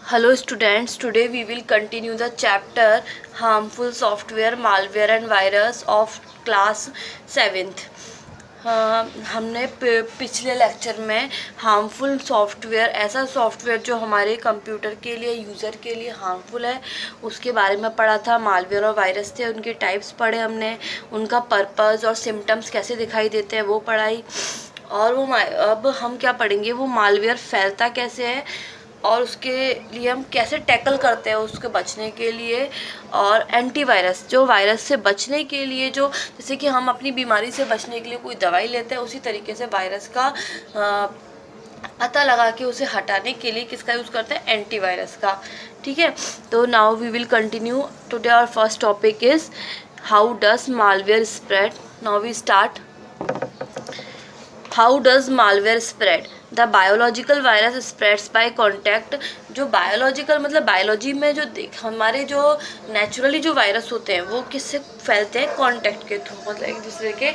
Hello students, today we will continue the chapter harmful software, malware and virus of class 7th। हमने पिछले lecture में harmful software, ऐसा software जो हमारे computer के लिए, यूज़र के लिए हार्मफुल है, उसके बारे में पढ़ा था। मालवेयर और वायरस थे, उनके टाइप्स पढ़े हमने, उनका पर्पज़ और सिम्टम्स कैसे दिखाई देते हैं वो पढ़ाई। और वो अब हम क्या पढ़ेंगे, वो मालवेयर फैलता कैसे है और उसके लिए हम कैसे टैकल करते हैं उसके बचने के लिए। और एंटीवायरस, जो वायरस से बचने के लिए, जो जैसे कि हम अपनी बीमारी से बचने के लिए कोई दवाई लेते हैं, उसी तरीके से वायरस का पता लगा के उसे हटाने के लिए किसका यूज़ करते हैं, एंटीवायरस का। ठीक है, तो now we will continue. Today our first topic is how does malware spread. Now we start. How does malware spread? The biological virus spreads by contact. जो बायोलॉजिकल मतलब बायोलॉजी में जो हमारे जो नेचुरली जो वायरस होते हैं वो किससे फैलते हैं, कॉन्टैक्ट के थ्रू, मतलब एक दूसरे के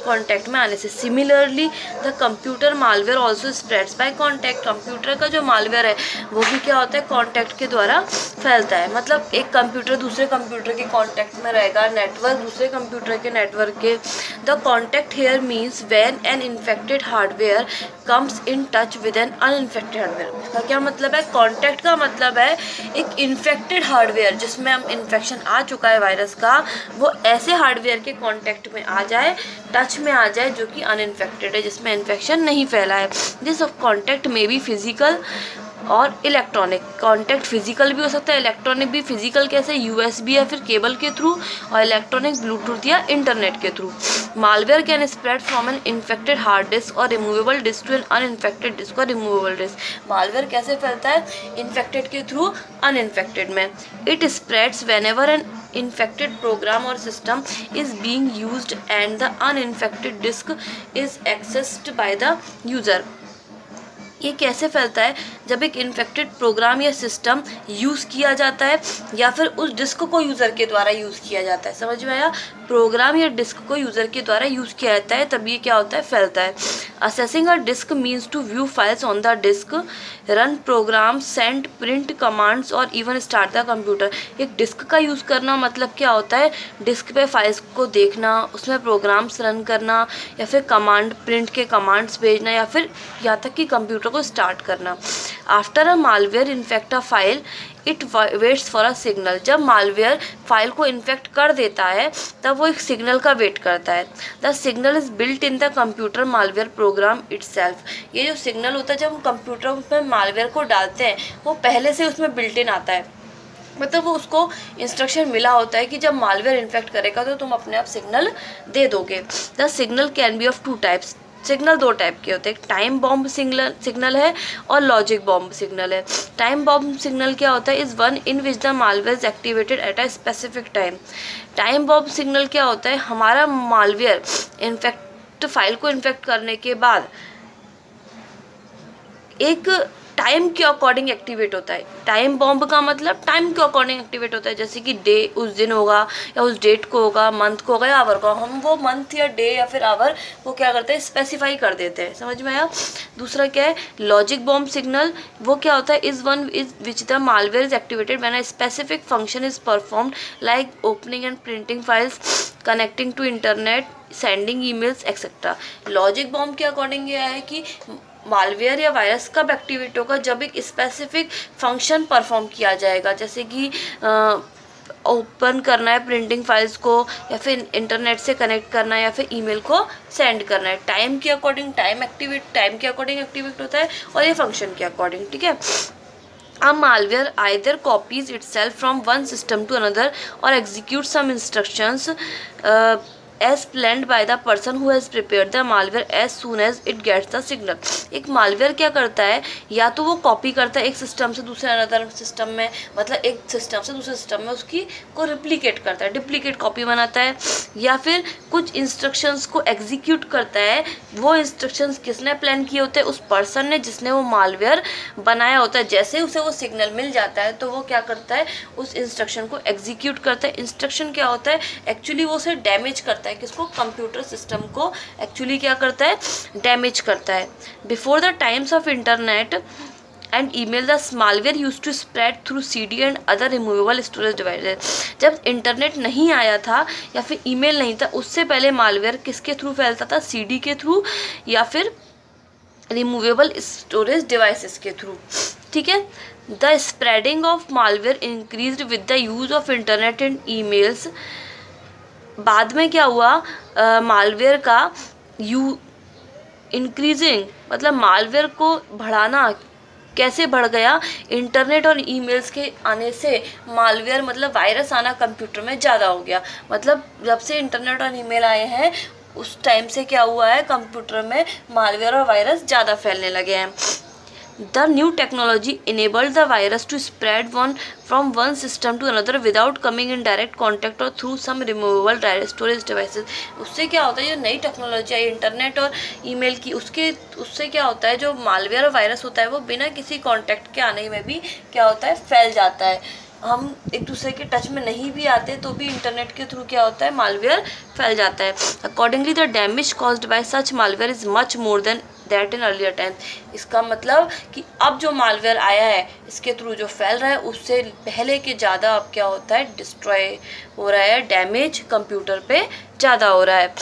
कॉन्टैक्ट में आने से। Similarly the computer malware also spreads by contact. Computer का जो मालवेयर है वो भी क्या होता है, कॉन्टैक्ट के द्वारा फैलता है। मतलब एक कंप्यूटर दूसरे कंप्यूटर के कॉन्टैक्ट में रहेगा, नेटवर्क दूसरे कंप्यूटर के नेटवर्क के। The contact here means when an infected hardware comes in touch with an uninfected hardware. इसका क्या मतलब है, कॉन्टैक्ट का मतलब है एक इन्फेक्टेड हार्डवेयर जिसमें हम इन्फेक्शन आ चुका है वायरस का, वो ऐसे हार्डवेयर के कॉन्टैक्ट में आ जाए, टच में आ जाए जो कि अनइन्फेक्टेड है, जिसमें इन्फेक्शन नहीं फैला है। दिस ऑफ कॉन्टैक्ट में भी फिजिकल और इलेक्ट्रॉनिक। कॉन्टैक्ट फिजिकल भी हो सकता है, इलेक्ट्रॉनिक भी। फिजिकल कैसे, यूएसबी या फिर केबल के थ्रू, और इलेक्ट्रॉनिक ब्लूटूथ या इंटरनेट के through. Malware can spread from an infected hard disk और removable disk to an uninfected disk और रिमूवेबल डिस्क। मालवेयर कैसे फैलता है, इन्फेक्टेड के थ्रू अनइन्फेक्टेड में। It spreads whenever an infected program or system is being used and the uninfected disk is accessed by the user। ये कैसे फैलता है, जब एक इन्फेक्टेड प्रोग्राम या सिस्टम यूज़ किया जाता है या फिर उस डिस्क को यूज़र के द्वारा यूज़ किया जाता है। समझ में आया, प्रोग्राम या डिस्क को यूज़र के द्वारा यूज़ किया जाता है, तब ये क्या होता है, फैलता है। Accessing a disk means to view files on the disk, run program, send, print commands और इवन स्टार्ट द कंप्यूटर। एक डिस्क का यूज़ करना मतलब क्या होता है, डिस्क पे फाइल्स को देखना, उसमें प्रोग्राम्स रन करना, या फिर कमांड, प्रिंट के कमांड्स भेजना, या फिर यहाँ तक कि कंप्यूटर को स्टार्ट करना। After a malware infect a file it waits for a signal. जब मालवेयर फाइल को इन्फेक्ट कर देता है तब वो एक सिग्नल का वेट करता है। The signal is built in the computer malware program itself. ये जो सिग्नल होता है जब हम कंप्यूटर में मालवेयर को डालते हैं वो पहले से उसमें बिल्ट इन आता है, मतलब वो उसको इंस्ट्रक्शन मिला होता है कि जब मालवेयर इन्फेक्ट करेगा तो तुम अपने आप सिग्नल दे दोगे। The signal can be of two types. Signal दो टाइप के होते हैं, टाइम बॉम्ब सिग्नल है और लॉजिक बॉम्ब सिग्नल है। टाइम बॉम्ब सिग्नल क्या होता है, is one in which the malware is activated at a specific time. Time bomb signal क्या होता है, हमारा मालवेयर इन्फेक्ट फाइल को इन्फेक्ट करने के बाद एक टाइम के अकॉर्डिंग एक्टिवेट होता है। टाइम बॉम्ब का मतलब टाइम के अकॉर्डिंग एक्टिवेट होता है, जैसे कि डे उस दिन होगा या उस डेट को होगा, मंथ को होगा या आवर को। हम वो मंथ या डे या फिर आवर वो क्या करते हैं, स्पेसिफाई कर देते हैं। समझ में आया। दूसरा क्या है, लॉजिक बॉम्ब सिग्नल। वो क्या होता है, is one is which the malware is activated when a specific function is performed like opening and printing files, connecting to internet, sending emails etcetera. Logic bomb के अकॉर्डिंग ये है कि malware या virus कब एक्टिवेट होगा, जब एक specific function perform किया जाएगा, जैसे कि ओपन करना है प्रिंटिंग फाइल्स को, या फिर इंटरनेट से कनेक्ट करना है, या फिर ईमेल को सेंड करना है। टाइम के अकॉर्डिंग टाइम के अकॉर्डिंग एक्टिवेट होता है और ये फंक्शन के अकॉर्डिंग। ठीक है। A malware either copies itself from one system to another or executes some instructions as planned by the person who has prepared the malware as soon as it gets the signal। एक malware क्या करता है, या तो वो copy करता है एक सिस्टम से दूसरे अनदर सिस्टम में, मतलब एक सिस्टम से दूसरे सिस्टम में उसकी को रिप्लिकेट करता है, डुप्लीकेट कॉपी बनाता है, या फिर कुछ इंस्ट्रक्शंस को एग्जीक्यूट करता है। वो इंस्ट्रक्शंस किसने प्लान किए होते हैं, उस पर्सन ने जिसने वो मालवेयर बनाया होता है। जैसे उसे वो सिग्नल मिल जाता है तो वो क्या करता है, उस इंस्ट्रक्शन को एग्जीक्यूट करता है। इंस्ट्रक्शन क्या होता है, एक्चुअली वो उसे डैमेज करता है, किसको, कंप्यूटर सिस्टम को एक्चुअली क्या करता है, डैमेज करता है। Before the times of internet and email, the malware used to spread through CD and other removable storage devices. जब इंटरनेट नहीं आया था या फिर ईमेल नहीं था, उससे पहले मालवेयर किसके थ्रू फैलता था? CD के थ्रू या फिर रिमूवेबल स्टोरेज डिवाइसेस के थ्रू, ठीक है। The spreading of malware increased with the use of internet and emails. बाद में क्या हुआ, मालवेयर का इंक्रीजिंग मतलब मालवेयर को बढ़ाना कैसे बढ़ गया? इंटरनेट और ईमेल्स के आने से मालवेयर मतलब वायरस आना कंप्यूटर में ज़्यादा हो गया। मतलब जब से इंटरनेट और ईमेल आए हैं उस टाइम से क्या हुआ है, कंप्यूटर में मालवेयर और वायरस ज़्यादा फैलने लगे हैं। The new technology enabled the virus to spread from one system to another without coming in direct contact or through some removable direct storage devices. उससे क्या होता है, जो नई टेक्नोलॉजी आई इंटरनेट और ईमेल की, उससे क्या होता है, जो मालवेयर और वायरस होता है वो बिना किसी कांटेक्ट के आने में भी क्या होता है, फैल जाता है। हम एक दूसरे के टच में नहीं भी आते तो भी इंटरनेट के थ्रू क्या होता है, मालवेयर फैल जाता है। Accordingly the damage caused by such malware is much more than that in earlier time. इसका मतलब कि अब जो मालवेयर आया है इसके थ्रू जो फैल रहा है उससे पहले के ज़्यादा अब क्या होता है, डिस्ट्रॉय हो रहा है, डैमेज कंप्यूटर पे ज़्यादा हो रहा है।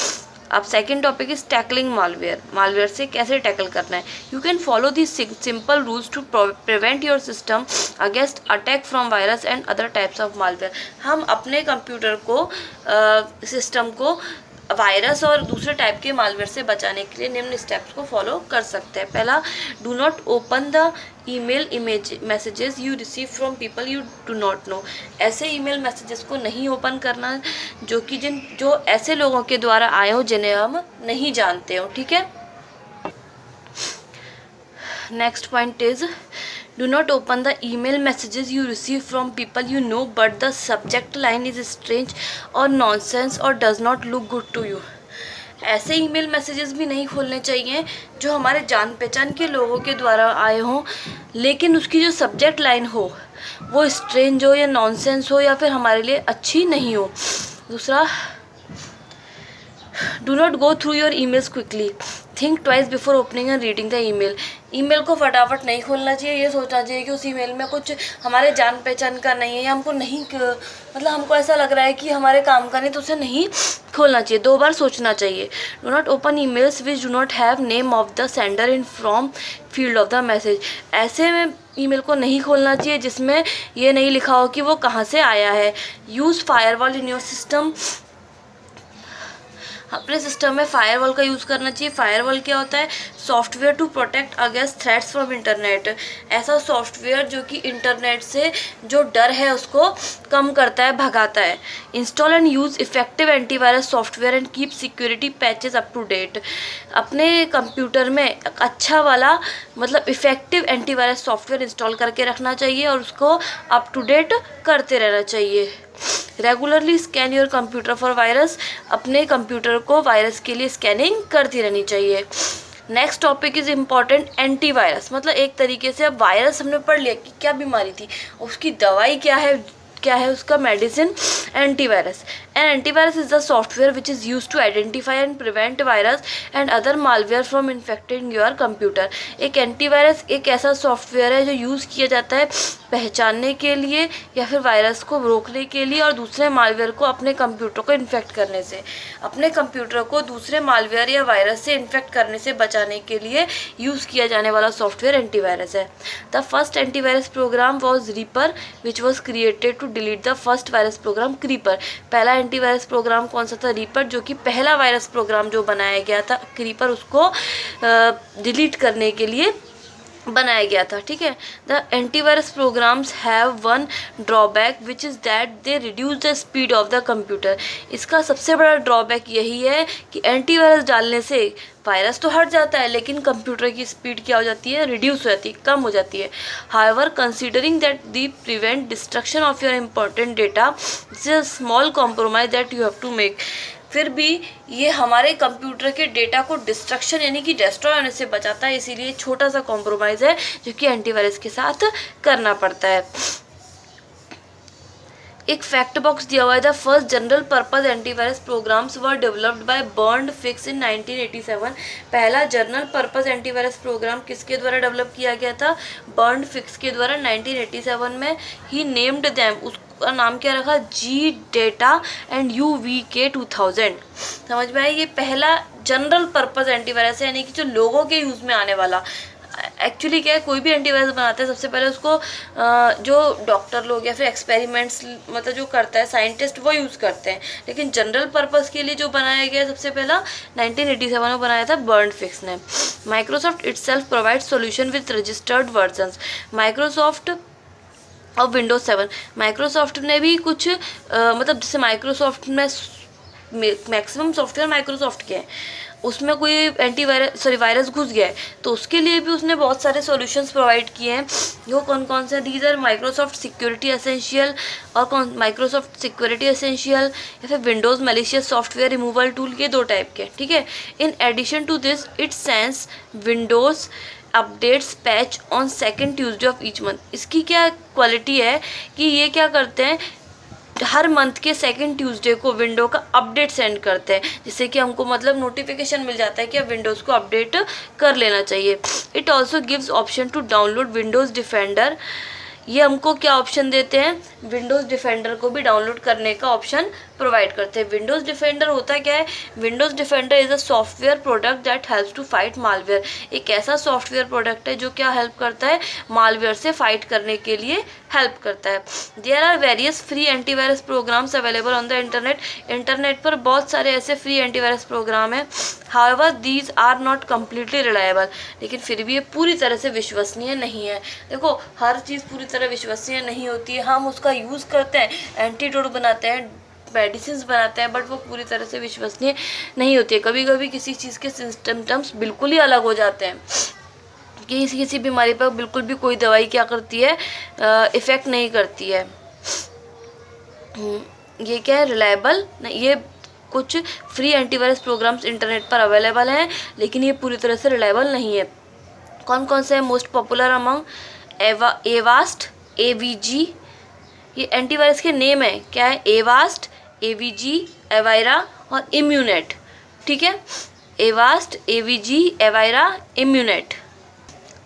अब second topic is tackling malware. Malware से कैसे टैकल करना है? You can follow this simple rules to prevent your system against attack from virus and other types of malware. हम अपने कंप्यूटर को सिस्टम को वायरस और दूसरे टाइप के मालवेयर से बचाने के लिए निम्न स्टेप्स को फॉलो कर सकते हैं। पहला, do not open the email messages you receive from people you do not know. ऐसे ईमेल मैसेजेस को नहीं ओपन करना जो ऐसे लोगों के द्वारा आए हो जिन्हें हम नहीं जानते हो, ठीक है। Next point is do not open the email messages you receive from people you know but the subject line is strange or nonsense or does not look good to you। ऐसे ईमेल मैसेजेस भी नहीं खोलने चाहिए जो हमारे जान पहचान के लोगों के द्वारा आए हों लेकिन उसकी जो सब्जेक्ट लाइन हो वो स्ट्रेंज हो या नॉनसेंस हो या फिर हमारे लिए अच्छी नहीं हो। दूसरा, do not go through your emails quickly, think twice before opening and reading the email. Email को फटाफट नहीं खोलना चाहिए, ये सोचना चाहिए कि उस ईमेल में कुछ हमारे जान पहचान का नहीं है या हमको नहीं मतलब हमको ऐसा लग रहा है कि हमारे काम का नहीं, तो उसे नहीं खोलना चाहिए, 2 बार सोचना चाहिए। Do not open emails which do not have name of the sender in from field of the message. ऐसे में ईमेल को नहीं खोलना चाहिए जिसमें ये नहीं लिखा हो कि वो कहाँ से आया है। Use firewall in your system, अपने सिस्टम में फायरवॉल का यूज़ करना चाहिए। फायरवॉल क्या होता है? Software to protect against threats from internet. ऐसा सॉफ्टवेयर जो कि इंटरनेट से जो डर है उसको कम करता है, भगाता है। Install and use effective antivirus software and keep security patches up to date. अपने कंप्यूटर में अच्छा वाला मतलब इफेक्टिव एंटीवायरस सॉफ्टवेयर इंस्टॉल करके रखना चाहिए और उसको अप टू डेट करते रहना चाहिए। Regularly scan your computer for virus, अपने कंप्यूटर को वायरस के लिए स्कैनिंग करती रहनी चाहिए। Next topic is important, antivirus. मतलब एक तरीके से अब वायरस हमने पढ़ लिया कि क्या बीमारी थी, उसकी दवाई क्या है उसका medicine, antivirus. An antivirus is the software which is use to identify and prevent virus and other malware from infecting your computer. एक एंटीवायरस एक ऐसा सॉफ्टवेयर है जो यूज़ किया जाता है पहचानने के लिए या फिर वायरस को रोकने के लिए और दूसरे मालवेयर को अपने कंप्यूटर को इन्फेक्ट करने से, अपने कंप्यूटर को दूसरे मालवेयर या वायरस से इन्फेक्ट करने से बचाने के लिए यूज़ किया जाने वाला सॉफ्टवेयर एंटीवायरस है। The first antivirus program was Reaper which was created to delete the first virus program Creeper. पहला एंटीवायरस प्रोग्राम कौन सा था? रीपर, जो कि पहला वायरस प्रोग्राम जो बनाया गया था क्रीपर उसको डिलीट करने के लिए बनाया गया था, ठीक है। The antivirus programs have one drawback which is that they reduce the speed of the computer. इसका सबसे बड़ा ड्रॉबैक यही है कि एंटीवायरस डालने से वायरस तो हट जाता है लेकिन कंप्यूटर की स्पीड क्या हो जाती है? रिड्यूस हो जाती है, कम हो जाती है। However considering that they prevent destruction of your important data, this is a small compromise that you have to make. फिर भी ये हमारे कंप्यूटर के डेटा को डिस्ट्रक्शन यानी कि डिस्ट्रॉय होने से बचाता है, इसीलिए छोटा सा कॉम्प्रोमाइज़ है जो कि एंटीवायरस के साथ करना पड़ता है। एक फैक्ट बॉक्स दिया हुआ है, the first general purpose antivirus programs were developed by Bernd Fix in 1987। पहला जनरल पर्पज एंटीवायरस प्रोग्राम किसके द्वारा डेवलप किया गया था? बर्न्ड फिक्स के द्वारा 1987 में। ही नेम्ड देम, उसका नाम क्या रखा? जी डेटा एंड UVK 2000। समझ में आया? ये पहला जनरल पर्पज एंटीवायरस है, यानी कि जो लोगों के यूज़ में आने वाला। एक्चुअली क्या है, कोई भी एंटीवायरस बनाते हैं सबसे पहले उसको जो डॉक्टर लोग या फिर एक्सपेरिमेंट्स मतलब जो करता है साइंटिस्ट वो यूज़ करते हैं, लेकिन जनरल पर्पस के लिए जो बनाया गया सबसे पहला 1987 में बनाया था बर्न्ड फिक्स ने। Microsoft itself provide solution with registered versions. Microsoft और विंडोज 7, माइक्रोसॉफ्ट ने भी कुछ मतलब जैसे माइक्रोसॉफ्ट में मैक्सिमम सॉफ्टवेयर माइक्रोसॉफ्ट के हैं, उसमें कोई एंटीवायरस वायरस घुस गया है तो उसके लिए भी उसने बहुत सारे सॉल्यूशंस प्रोवाइड किए हैं। वो कौन कौन से? These are Microsoft security essential और माइक्रोसॉफ्ट सिक्योरिटी एसेंशियल या फिर Windows malicious software removal tool, ये 2 टाइप के, ठीक है। In addition to this it sends Windows updates patch on second Tuesday of each month. इसकी क्या क्वालिटी है कि ये क्या करते हैं, हर मंथ के सेकंड ट्यूसडे को विंडो का अपडेट सेंड करते हैं, जिससे कि हमको मतलब नोटिफिकेशन मिल जाता है कि अब विंडोज़ को अपडेट कर लेना चाहिए। It also gives option to download Windows Defender. ये हमको क्या ऑप्शन देते हैं? विंडोज़ डिफेंडर को भी डाउनलोड करने का ऑप्शन प्रोवाइड करते हैं। विंडोज़ डिफेंडर होता क्या है? Windows Defender is a software product that helps to fight malware. एक ऐसा सॉफ्टवेयर प्रोडक्ट है जो क्या हेल्प करता है? मालवेयर से फाइट करने के लिए हेल्प करता है। There are various free antivirus programs available on the internet. Internet पर बहुत सारे ऐसे फ्री एंटीवायरस प्रोग्राम हैं। However these are not completely reliable, लेकिन फिर भी ये पूरी तरह से विश्वसनीय नहीं है। देखो, हर चीज़ पूरी तरह विश्वसनीय नहीं होती है। हम उसका यूज़ करते हैं, एंटीडोट बनाते हैं, मेडिसिन बनाते हैं, बट वो पूरी तरह से विश्वसनीय नहीं होती है। कभी कभी किसी चीज़ के सिम्टम्स बिल्कुल ही अलग हो जाते हैं, किसी बीमारी पर बिल्कुल भी कोई दवाई क्या करती है, इफ़ेक्ट नहीं करती है। ये क्या है? रिलायबल नहीं। ये कुछ फ्री एंटीवायरस प्रोग्राम्स इंटरनेट पर अवेलेबल हैं, लेकिन ये पूरी तरह से रिलायबल नहीं है। कौन कौन से हैं? Most popular among Avast, AVG। ये एंटीवायरस के नेम है, क्या है? एवास्ट, AVG, एवायरा और इम्यूनेट, ठीक है। Avast, AVG, Avira, Immunet.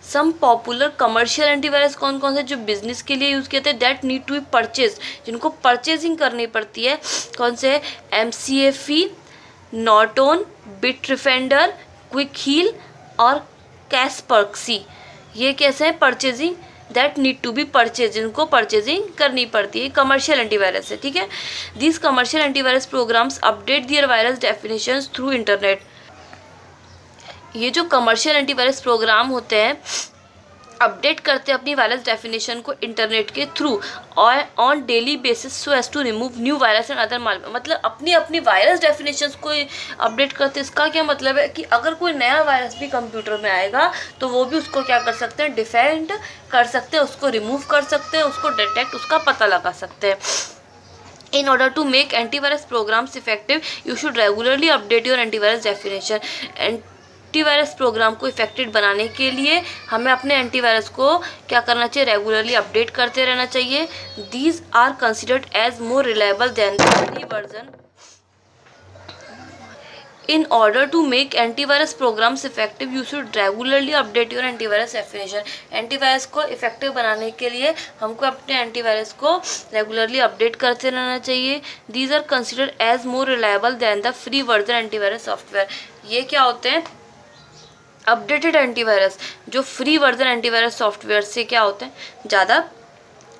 Some popular commercial antivirus कौन कौन से जो बिजनेस के लिए यूज़ किए थे? That need to be purchase, जिनको परचेजिंग करनी पड़ती है। कौन से? MCAFE, Norton, Bitdefender, Quick Heal और कैस्पर्क्सी। ये कैसे हैं? Purchasing, that need to be purchase, जिनको परचेजिंग करनी पड़ती है, कमर्शियल एंटीवायरस है, ठीक है। This commercial antivirus programs update their virus definitions through internet. ये जो कमर्शियल एंटीवायरस प्रोग्राम होते हैं अपडेट करते हैं अपनी वायरस डेफिनेशन को इंटरनेट के थ्रू और on daily basis so as to remove new virus and other mal, मतलब अपनी अपनी वायरस डेफिनेशंस को अपडेट करते हैं। इसका क्या मतलब है कि अगर कोई नया वायरस भी कंप्यूटर में आएगा तो वो भी उसको क्या कर सकते हैं? डिफेंड कर सकते हैं, उसको रिमूव कर सकते हैं, उसको डिटेक्ट, उसका पता लगा सकते हैं। In order to make antivirus programs effective, you should regularly update your antivirus definition. Antivirus program को इफेक्टिव बनाने के लिए हमें अपने एंटीवायरस को क्या करना चाहिए? रेगुलरली अपडेट करते रहना चाहिए। These are considered as more reliable than the free version. In order to make antivirus programs effective, you should regularly update your antivirus definition. Antivirus को इफेक्टिव बनाने के लिए हमको अपने एंटीवायरस को रेगुलरली अपडेट करते रहना चाहिए। These are considered as more reliable than the free version antivirus software. ये क्या होते हैं? अपडेटेड एंटीवायरस, जो फ्री वर्जन एंटीवायरस सॉफ्टवेयर से क्या होते हैं? ज़्यादा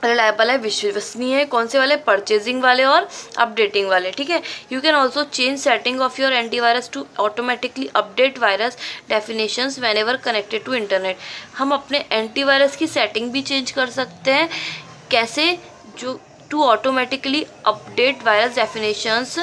रिलायबल है, विश्वसनीय है। कौन से वाले? परचेजिंग वाले और अपडेटिंग वाले, ठीक है। You can also change setting of your antivirus to automatically update virus definitions whenever connected to internet. हम अपने एंटीवायरस की सेटिंग भी चेंज कर सकते हैं। कैसे? जो to automatically update virus definitions,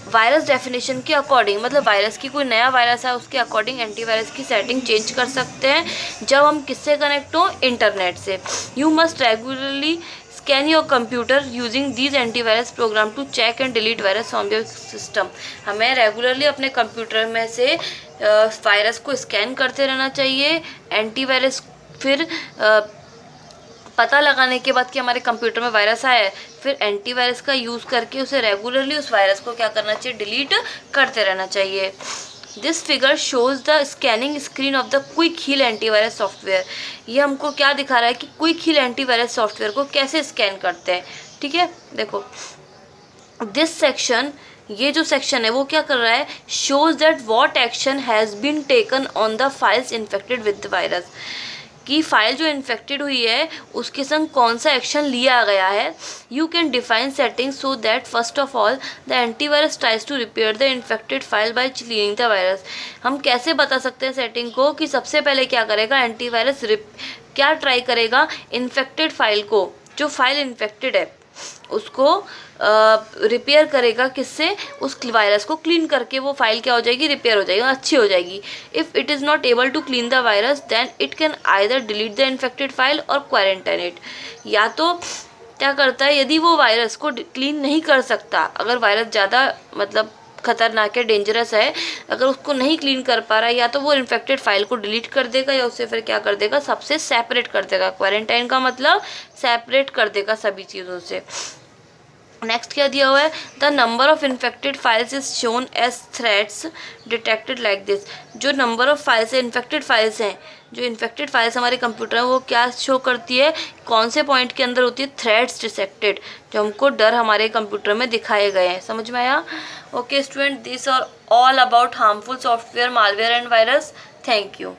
virus definition के अकॉर्डिंग, मतलब वायरस की कोई नया वायरस है उसके अकॉर्डिंग एंटीवायरस की सेटिंग चेंज कर सकते हैं जब हम किससे कनेक्ट हो? इंटरनेट से। You must regularly scan your computer using these antivirus program to check and delete virus from your system. हमें रेगुलरली अपने कंप्यूटर में से वायरस को स्कैन करते रहना चाहिए। एंटीवायरस फिर पता लगाने के बाद कि हमारे कंप्यूटर में वायरस आया है, फिर एंटीवायरस का यूज़ करके उसे रेगुलरली उस वायरस को क्या करना चाहिए, डिलीट करते रहना चाहिए। This figure shows the scanning screen of the Quick Heal antivirus software. ये हमको क्या दिखा रहा है कि क्विक हील एंटीवायरस सॉफ्टवेयर को कैसे स्कैन करते हैं। ठीक है, देखो दिस सेक्शन, ये जो सेक्शन है वो क्या कर रहा है, shows that what action has been taken on the files infected with the virus, कि फाइल जो इन्फेक्टेड हुई है उसके संग कौन सा एक्शन लिया गया है। You can define settings so that first of all the antivirus tries to repair the infected file by cleaning the virus. हम कैसे बता सकते हैं सेटिंग को कि सबसे पहले क्या करेगा एंटीवायरस, क्या ट्राई करेगा, इन्फेक्टेड फाइल को, जो फाइल इन्फेक्टेड है उसको रिपेयर करेगा, किससे, उस वायरस को क्लीन करके वो फाइल क्या हो जाएगी, रिपेयर हो जाएगी, अच्छी हो जाएगी। If it is not able to clean the virus then it can either delete the infected file और क्वारंटाइन इट। या तो क्या करता है, यदि वो वायरस को क्लीन नहीं कर सकता, अगर वायरस ज़्यादा मतलब खतरनाक है, डेंजरस है, अगर उसको नहीं क्लीन कर पा रहा है, या तो वो इन्फेक्टेड फाइल को डिलीट कर देगा या उससे फिर क्या कर देगा, सबसे सेपरेट कर देगा। क्वारंटाइन का मतलब सेपरेट कर देगा सभी चीज़ों से। नेक्स्ट क्या दिया हुआ है, the number of infected files is shown as threats detected like this. जो नंबर ऑफ फाइल्स है, इन्फेक्टेड फाइल्स हैं, जो इन्फेक्टेड फाइल्स हमारे कंप्यूटर में वो क्या शो करती है, कौन से पॉइंट के अंदर होती है, थ्रेड्स डिटेक्टेड, जो हमको डर हमारे कंप्यूटर में दिखाए गए हैं। समझ में आया? Okay student, this are all about harmful software, malware and virus. Thank you.